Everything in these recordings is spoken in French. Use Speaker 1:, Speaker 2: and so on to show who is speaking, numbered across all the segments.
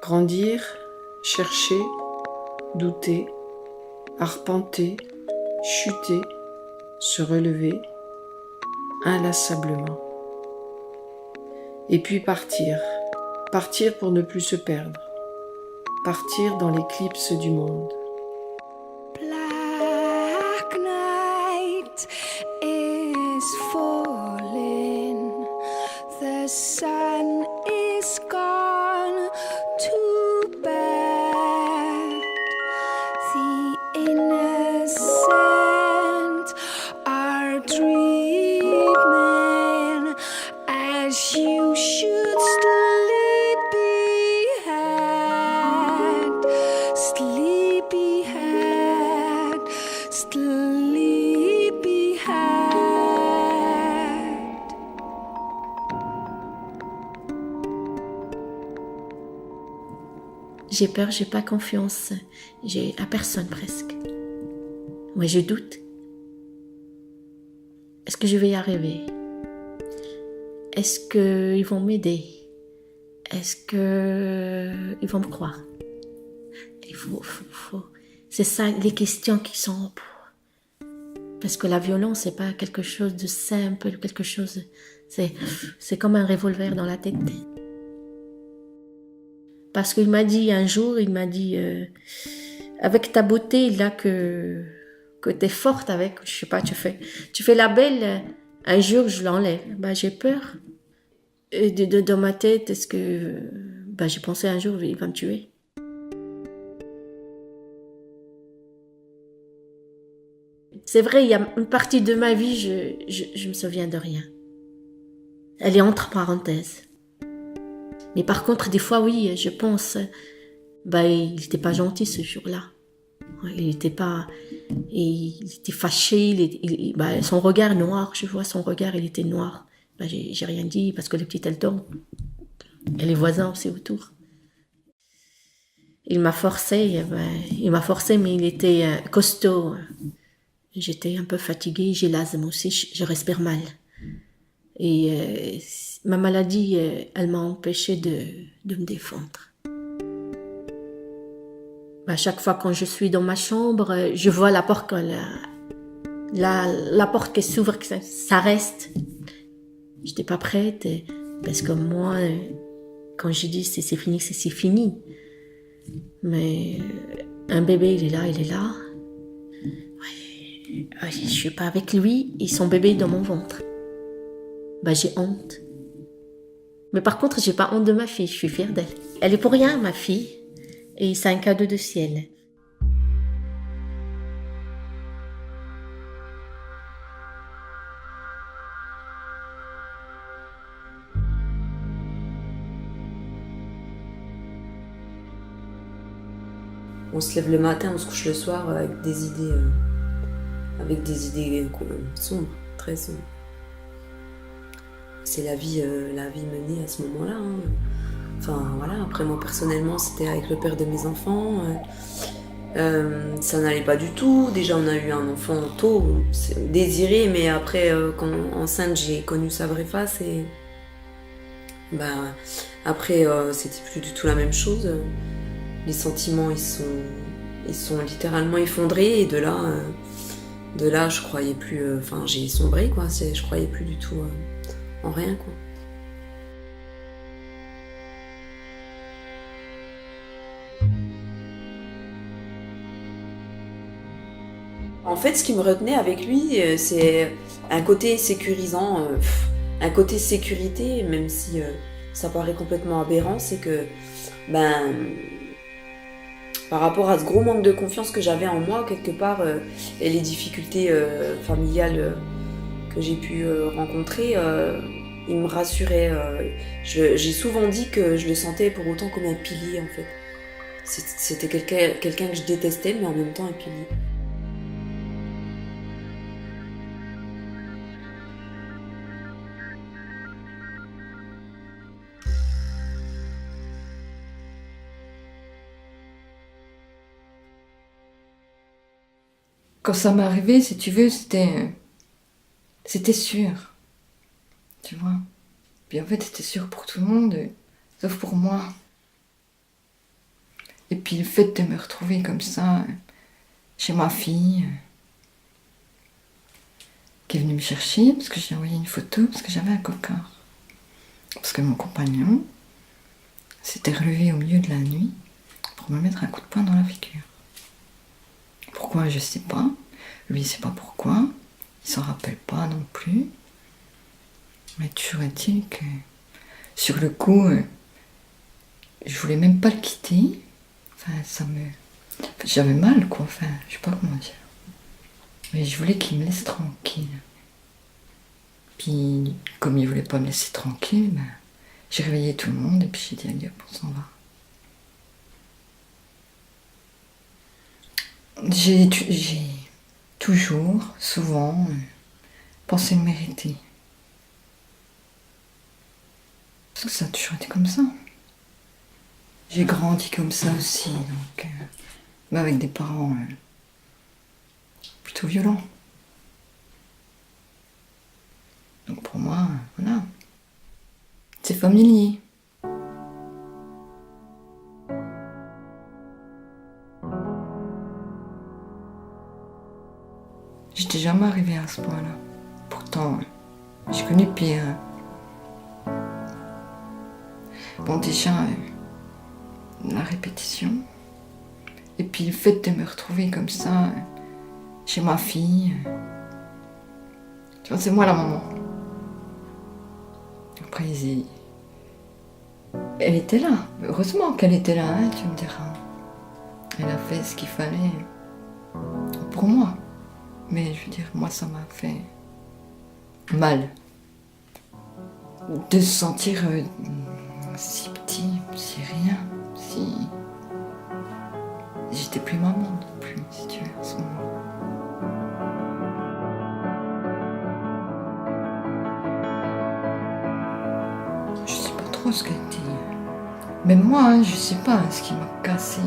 Speaker 1: Grandir, chercher, douter, arpenter, chuter, se relever, inlassablement. Et puis partir, partir pour ne plus se perdre, partir dans l'éclipse du monde.
Speaker 2: Black night is falling, the sun is gone to bed, the innocent are dreaming as you should sleepyhead, sleepyhead, sleepyhead.
Speaker 3: J'ai peur, j'ai pas confiance, j'ai à personne presque. Ouais, je doute. Est-ce que je vais y arriver? Est-ce qu'ils vont m'aider? Est-ce qu'ils vont me croire? Il faut. C'est ça les questions qui sont... Parce que la violence, c'est pas quelque chose de simple, quelque chose... C'est comme un revolver dans la tête. Parce qu'il m'a dit un jour, avec ta beauté là que t'es forte avec, je sais pas, tu fais la belle, un jour je l'enlève. J'ai peur. Et dans ma tête, est-ce que j'ai pensé un jour il va me tuer. C'est vrai, il y a une partie de ma vie, je me souviens de rien. Elle est entre parenthèses. Mais par contre, des fois, oui, je pense, il n'était pas gentil ce jour-là. Il était fâché, son regard noir, je vois son regard, il était noir. J'ai rien dit parce que les petites, elles dorment. Et les voisins aussi autour. Il m'a forcé, mais il était costaud. J'étais un peu fatiguée, j'ai l'asthme aussi, je respire mal. Et ma maladie, elle m'a empêchée de me défendre. Chaque fois quand je suis dans ma chambre, je vois la porte, la porte qui s'ouvre, que ça reste. J'étais pas prête, parce que moi, quand je dis c'est fini, c'est fini. Mais un bébé, il est là. Je suis pas avec lui et son bébé est dans mon ventre. J'ai honte. Mais par contre, j'ai pas honte de ma fille, je suis fière d'elle. Elle est pour rien, ma fille, et c'est un cadeau de ciel.
Speaker 4: On se lève le matin, on se couche le soir avec des idées sombres, très sombres. C'est la vie menée à ce moment-là. Enfin voilà, après moi personnellement c'était avec le père de mes enfants. Ça n'allait pas du tout. Déjà on a eu un enfant tôt, désiré, mais après quand enceinte j'ai connu sa vraie face et après c'était plus du tout la même chose. Les sentiments ils sont littéralement effondrés et de là je croyais plus, j'ai sombré quoi, je croyais plus du tout en rien quoi. En fait, ce qui me retenait avec lui, c'est un côté sécurisant, un côté sécurité, même si ça paraît complètement aberrant, c'est que par rapport à ce gros manque de confiance que j'avais en moi, quelque part, et les difficultés familiales que j'ai pu rencontrer, il me rassurait. J'ai souvent dit que je le sentais pour autant comme un pilier, en fait. C'était quelqu'un que je détestais, mais en même temps un pilier.
Speaker 5: Quand ça m'est arrivé, si tu veux, c'était sûr. Tu vois. Puis en fait, c'était sûr pour tout le monde, sauf pour moi. Et puis le fait de me retrouver comme ça, chez ma fille, qui est venue me chercher, parce que j'ai envoyé une photo, parce que j'avais un coquard. Parce que mon compagnon s'était relevé au milieu de la nuit pour me mettre un coup de poing dans la figure. Pourquoi, je sais pas. Lui, il sait pas pourquoi. Il s'en rappelle pas non plus. Mais toujours est-il que, sur le coup, je voulais même pas le quitter. Enfin, j'avais mal, quoi. Enfin, je sais pas comment dire. Mais je voulais qu'il me laisse tranquille. Puis, comme il voulait pas me laisser tranquille, ben, j'ai réveillé tout le monde et puis j'ai dit allez, hop, on s'en va. J'ai toujours, souvent, pensé le mériter. Parce que ça a toujours été comme ça. J'ai grandi comme ça aussi, donc, mais avec des parents plutôt violents. Donc pour moi, voilà, c'est familier. J'étais jamais arrivée à ce point-là. Pourtant, j'ai connu pire. Bon, déjà, la répétition. Et puis le fait de me retrouver comme ça, chez ma fille. Tu vois, c'est moi la maman. Après, elle était là. Heureusement qu'elle était là, hein, tu me diras. Elle a fait ce qu'il fallait pour moi. Mais je veux dire, moi, ça m'a fait mal. De se sentir si petit, si rien, si... J'étais plus maman non plus, si tu veux, à ce moment-là. Je sais pas trop ce qu'elle était. Même moi, hein, je sais pas ce qui m'a cassé.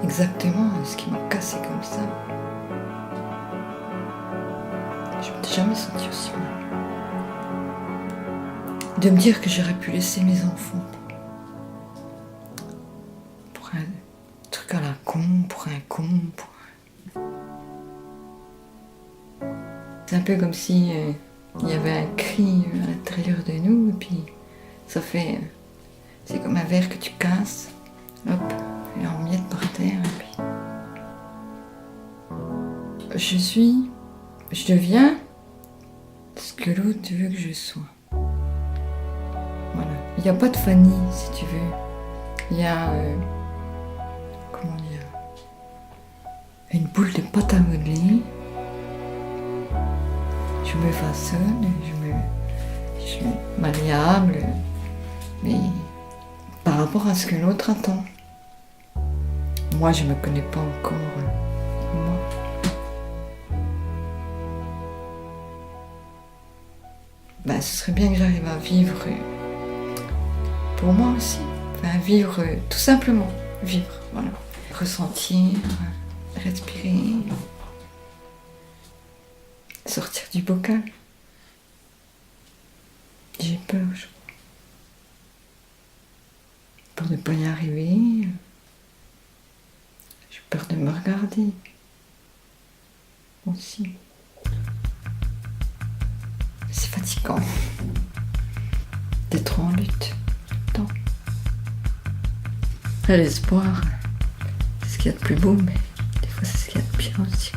Speaker 5: Exactement ce qui m'a cassé comme ça. Je m'étais jamais sentie aussi mal. De me dire que j'aurais pu laisser mes enfants pour un truc à la con, pour un con, C'est un peu comme si il y avait un cri à l'intérieur de nous, et puis ça fait... c'est comme un verre que tu casses, hop, et en miettes par terre, et puis... Je deviens ce que l'autre veut que je sois. Voilà. Il n'y a pas de Fanny, si tu veux. Il y a... comment dire... une boule de pâte à modeler. Je me façonne, je suis malléable, mais par rapport à ce que l'autre attend. Moi, je me connais pas encore, moi. Ben, ce serait bien que j'arrive à vivre pour moi aussi. Enfin, vivre, tout simplement, vivre, voilà. Ressentir, respirer, sortir du bocal. J'ai peur, je crois. Peur de ne pas y arriver. J'ai peur de me regarder. Aussi. C'est fatigant d'être en lutte tout le temps. Et l'espoir, c'est ce qu'il y a de plus beau, mais des fois c'est ce qu'il y a de pire aussi.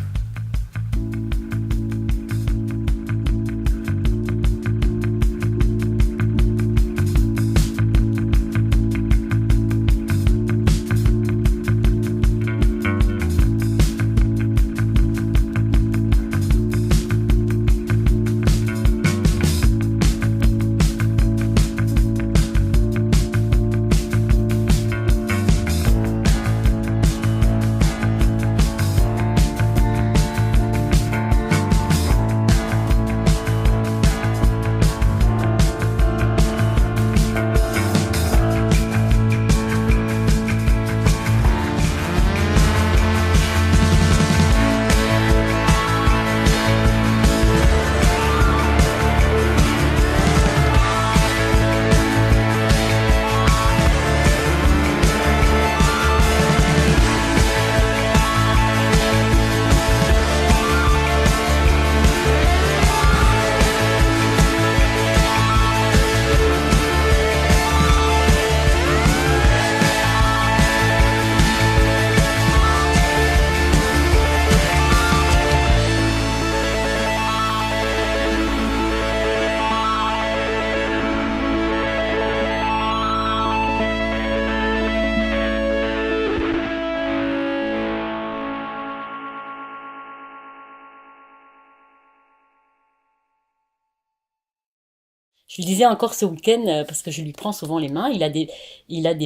Speaker 6: Je lui disais encore ce week-end, parce que je lui prends souvent les mains, il a des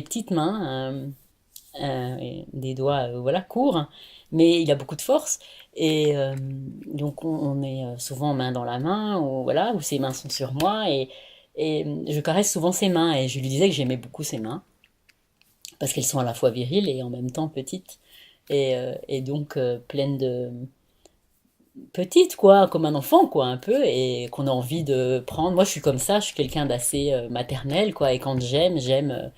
Speaker 6: petites mains, des doigts voilà, courts, mais il a beaucoup de force. Et donc on est souvent main dans la main, ou, voilà, ou ses mains sont sur moi, et je caresse souvent ses mains, et je lui disais que j'aimais beaucoup ses mains, parce qu'elles sont à la fois viriles et en même temps petites, et donc pleines de petite, quoi, comme un enfant, quoi, un peu, et qu'on a envie de prendre. Moi, je suis comme ça, je suis quelqu'un d'assez maternel, quoi, et quand j'aime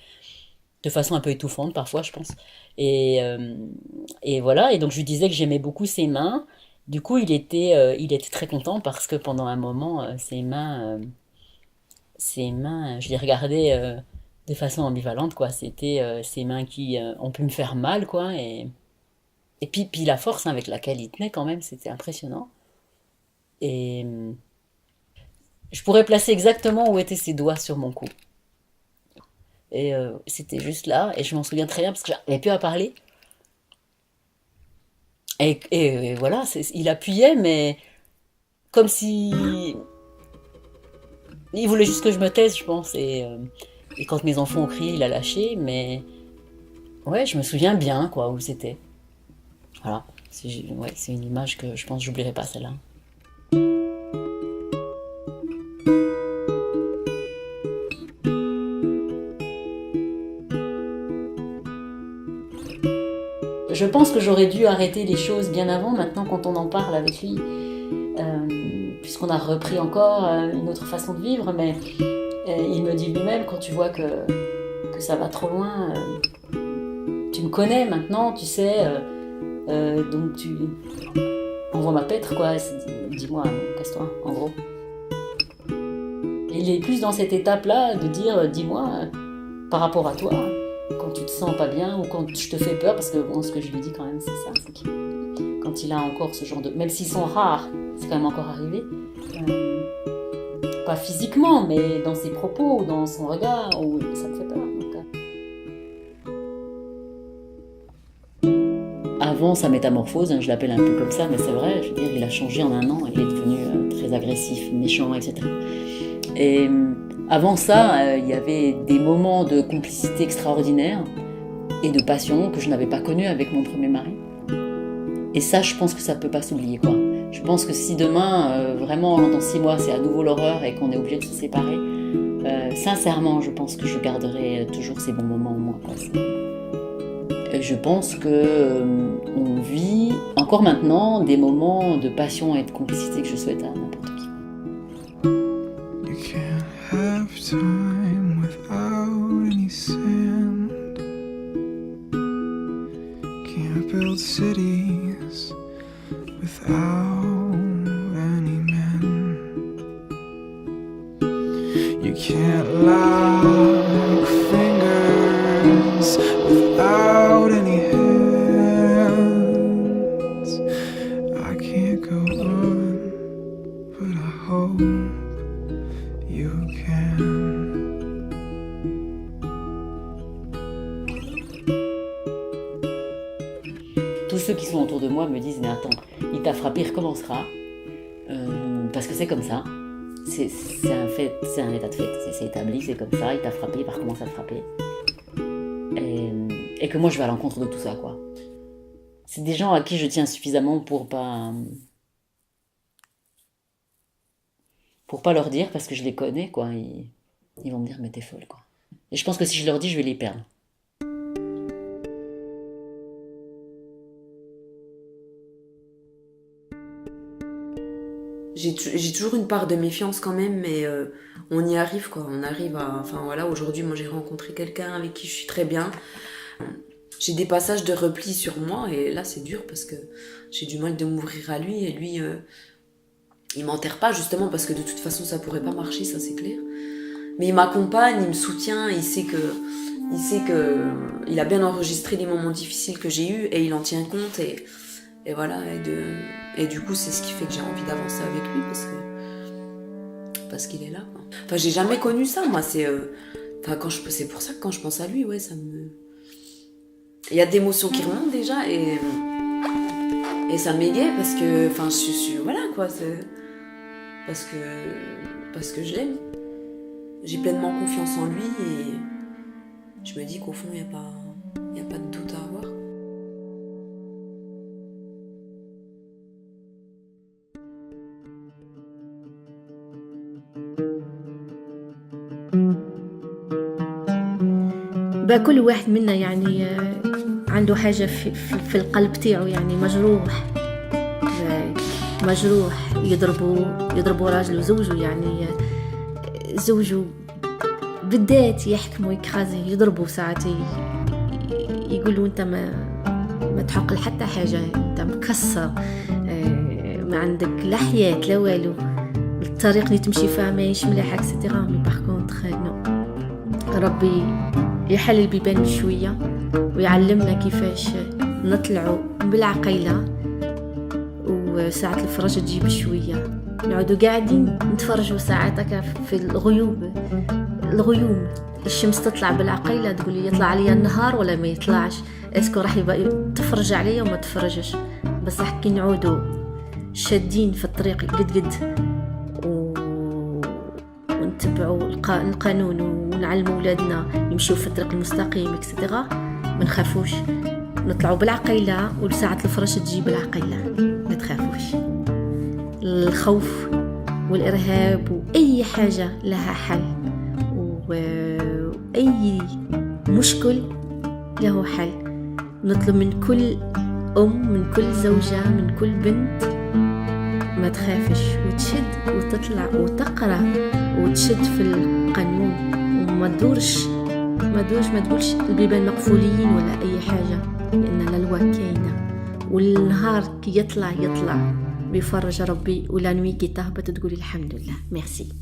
Speaker 6: de façon un peu étouffante, parfois, je pense. Et, et voilà, et donc je lui disais que j'aimais beaucoup ses mains. Du coup, il était très content parce que pendant un moment, ses mains, je les regardais de façon ambivalente, quoi. C'était ses mains qui ont pu me faire mal, quoi, et puis la force avec laquelle il tenait quand même, c'était impressionnant. Et je pourrais placer exactement où étaient ses doigts sur mon cou. Et c'était juste là, et je m'en souviens très bien parce que j'avais plus à parler. Et voilà, il appuyait, mais comme si... Il voulait juste que je me taise, je pense. Et quand mes enfants ont crié, il a lâché, mais... Ouais, je me souviens bien, quoi, où c'était. Voilà, c'est une image que je pense que j'oublierai pas, celle-là. Je pense que j'aurais dû arrêter les choses bien avant, maintenant quand on en parle avec lui, puisqu'on a repris encore une autre façon de vivre, mais il me dit lui-même, quand tu vois que ça va trop loin, tu me connais maintenant, tu sais, donc tu envoie ma pètre, quoi, dis-moi, casse-toi, en gros. Il est plus dans cette étape-là de dire, dis-moi, par rapport à toi, quand tu te sens pas bien ou quand je te fais peur, parce que bon, ce que je lui dis quand même, c'est ça, c'est que quand il a encore ce genre de... Même s'ils sont rares, c'est quand même encore arrivé, pas physiquement, mais dans ses propos ou dans son regard, ou ça me fait peur. Avant sa métamorphose, je l'appelle un peu comme ça, mais c'est vrai, je veux dire, il a changé en un an, il est devenu très agressif, méchant, etc. Et avant ça, il y avait des moments de complicité extraordinaire et de passion que je n'avais pas connus avec mon premier mari. Et ça, je pense que ça peut pas s'oublier, quoi. Je pense que si demain, vraiment, dans 6 mois, c'est à nouveau l'horreur et qu'on est obligé de se séparer, sincèrement, je pense que je garderai toujours ces bons moments en moi, quoi. Je pense que on vit encore maintenant des moments de passion et de complicité que je souhaite à n'importe qui.
Speaker 7: You can't have time without any sand. Can't build cities without any men. You can't lock fingers without any hands. I can't go on, but I hope you can.
Speaker 6: Tous ceux qui sont autour de moi me disent « Mais attends, il t'a frappé, il recommencera. Parce que c'est comme ça. C'est un fait, c'est un état de fait. C'est établi, c'est comme ça. Il t'a frappé, il va recommencer à te frapper. » Et que moi, je vais à l'encontre de tout ça, quoi. C'est des gens à qui je tiens suffisamment pour pas leur dire, parce que je les connais, quoi. Ils vont me dire, mais t'es folle, quoi. Et je pense que si je leur dis, je vais les perdre.
Speaker 4: J'ai toujours une part de méfiance quand même, mais on y arrive, quoi. On arrive à... Enfin voilà, aujourd'hui, moi j'ai rencontré quelqu'un avec qui je suis très bien. J'ai des passages de repli sur moi, et là c'est dur parce que j'ai du mal de m'ouvrir à lui, et lui, il m'enterre pas justement parce que de toute façon ça pourrait pas marcher, ça c'est clair. Mais il m'accompagne, il me soutient, il sait que il a bien enregistré les moments difficiles que j'ai eus, et il en tient compte, et voilà, et du coup c'est ce qui fait que j'ai envie d'avancer avec lui, parce qu'il est là, quoi. Enfin, j'ai jamais connu ça, moi, c'est pour ça que quand je pense à lui, ouais, ça me... Il y a des émotions qui remontent déjà, et ça m'égaye parce que, enfin, voilà, quoi, c'est parce que je l'aime. j'ai pleinement confiance en lui et je me dis qu'au fond, il n'y a pas de doute à avoir.
Speaker 3: كل واحد منا يعني عنده حاجة في القلب تاعو يعني مجروح يضربوا راجل وزوجه يعني زوجه بالذات يحكموا يكرازيه يضربوا ساعات يقولوا انت ما تحق لحتى حاجة انت مكسر ما عندك لا حياة لا والو الطريق اللي تمشي فيها ماهيش مليح اكسيتيرا مي باغ كونطخ نو ربي يحل البيبان شوية ويعلمنا كيفاش نطلعوا بالعقيلة وساعة الفرج تجيب شوية نعودوا قاعدين نتفرجوا ساعات في الغيوم الشمس تطلع بالعقيلة تقولي يطلع عليا النهار ولا ما يطلعش اسكو راح تفرج عليا وما تفرجش بس كي نعودوا شادين في الطريق قد ونتبعوا القانون ونعلموا ولادنا يمشوا في الطريق المستقيم اكسترا ما نخافوش نطلعوا بالعقيلة وساعة الفرش تجيب العقيلة ما تخافوش الخوف والإرهاب وأي حاجة لها حل وأي مشكل له حل نطلب من كل من كل زوجة من كل بنت ما تخافش وتشد وتطلع وتقرأ وتشد في القانون وما تدورش ما تقولش البيبان مقفولين ولا أي حاجة لأن الألواح كاينة والنهار كي يطلع بيفرج ربي ولا نوي كي تهبط تقولي الحمد لله ميرسي.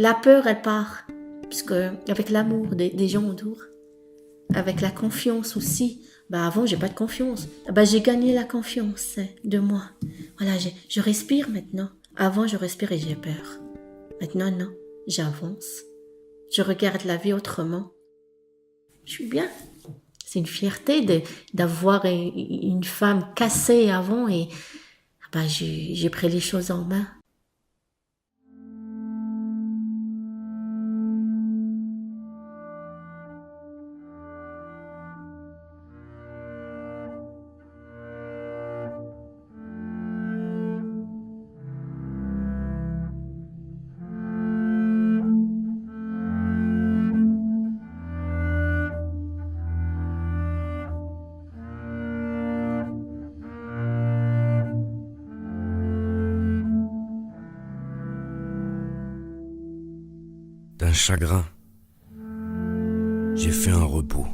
Speaker 3: La peur, elle part, parce que avec l'amour des gens autour, avec la confiance aussi. Avant, j'ai pas de confiance. J'ai gagné la confiance de moi. Voilà, je respire maintenant. Avant, je respirais et j'ai peur. Maintenant, non, j'avance. Je regarde la vie autrement. Je suis bien. C'est une fierté d'avoir une femme cassée avant et j'ai pris les choses en main.
Speaker 8: D'un chagrin, j'ai fait un repos.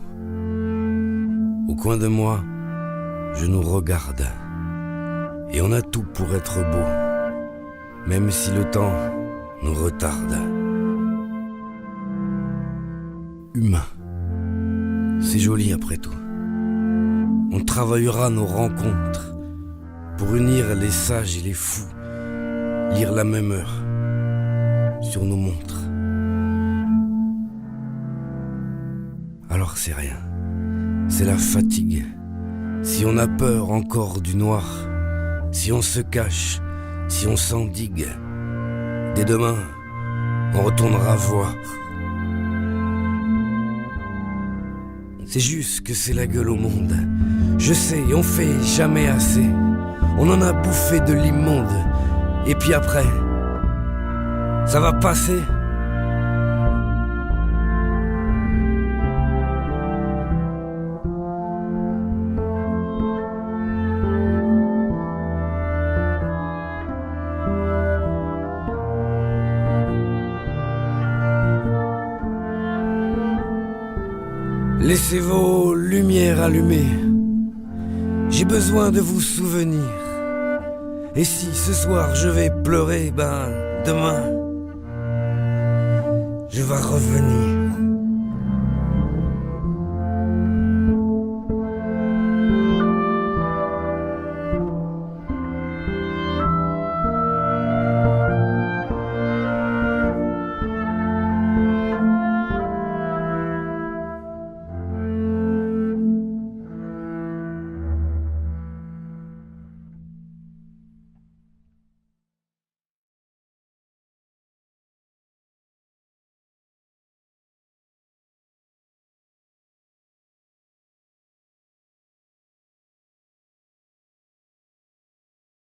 Speaker 8: Au coin de moi, je nous regarde. Et on a tout pour être beau, même si le temps nous retarde. Humain, c'est joli après tout. On travaillera nos rencontres pour unir les sages et les fous, lire la même heure sur nos montres. Alors c'est rien, c'est la fatigue. Si on a peur encore du noir, si on se cache, si on s'endigue, dès demain, on retournera voir. C'est juste que c'est la gueule au monde. Je sais, on fait jamais assez. On en a bouffé de l'immonde. Et puis après, ça va passer. Laissez vos lumières allumées. J'ai besoin de vous souvenir. Et si ce soir je vais pleurer, demain, je vais revenir.